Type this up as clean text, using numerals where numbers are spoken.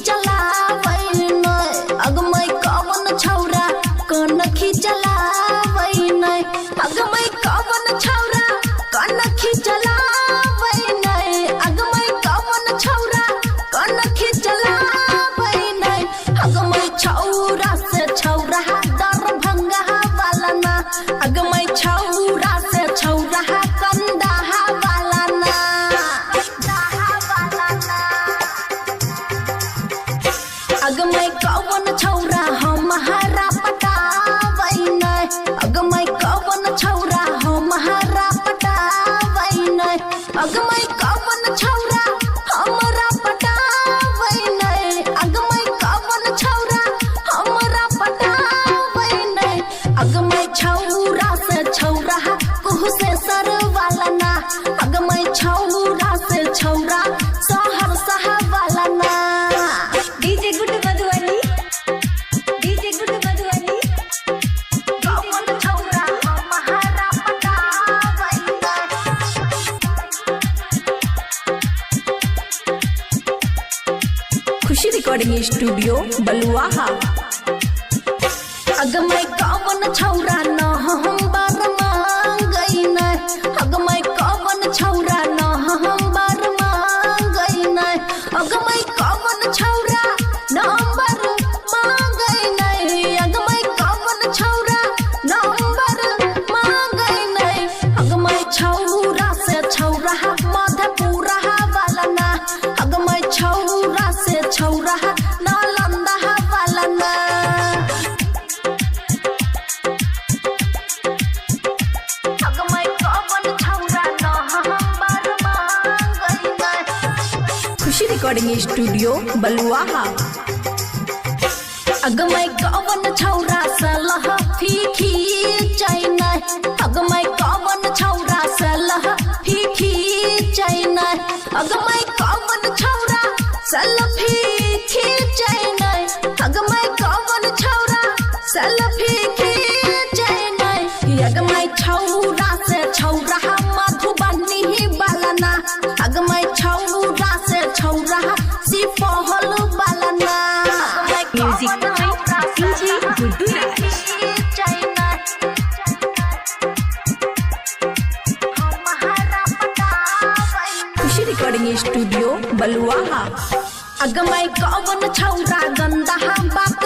चलावै नै अगमै कवन छौरा कनखी चलावै नै अगमै कवन छौरा कनखी चलावै नै अगमै कवन छौरा कनखी चलावै नै अगमै छौरा से छौरा दरभंगा वाला ना अगमै छौरा से छौरा कंदाहा वाला ना अगमै कवन छौरा हमारा पटावै नै अगमै कवन छौरा हमारा पटावै नै अगमै कवन छौरा हमरा पटावै नै अगमै कवन छौरा हमरा पटावै नै अगमै छौरा से छौरा कुह से सर वाला ना अगमै छौरा से छौरा सहरसा वाला ना DJ good Madhubani DJ good Madhubani कवन छौरा हमारा पटावै नै खुशी रिकॉर्डिंग स्टूडियो बलुआहा अगमै कवन छौरा न हम बर मांगै नै अगमै कवन छौरा न हम बर मांगै नै अगमै कवन छौरा नंबर मांगै नै अगमै कवन छौरा नंबर मांगै नै अगमै छौरा से छौरा मधेपुरा वाला ना अगमै छौरा से छौरा नालंदा वाला ना अगमै कवन छौरा न हम बर मांगै नै खुशी रिकॉर्डिंग स्टूडियो बलुआहा अगमै कवन छौरा सलह फीकी चैनै अगमै कवन छौरा सलह फीकी चैनै अगमै कवन छौरा सलफी खींचैनै अगमै कवन छौरा सलफी खींचैनै अगमै छौरा से छौरा मधुबनी वाला ना अगमै छौरा से छौरा सिपहल वाला ना म्यूजिक डीजे गुड्डू राज खुशी रिकॉर्डिंग स्टूडियो बलुआहा अगमै कवन छौरा गंदा बाप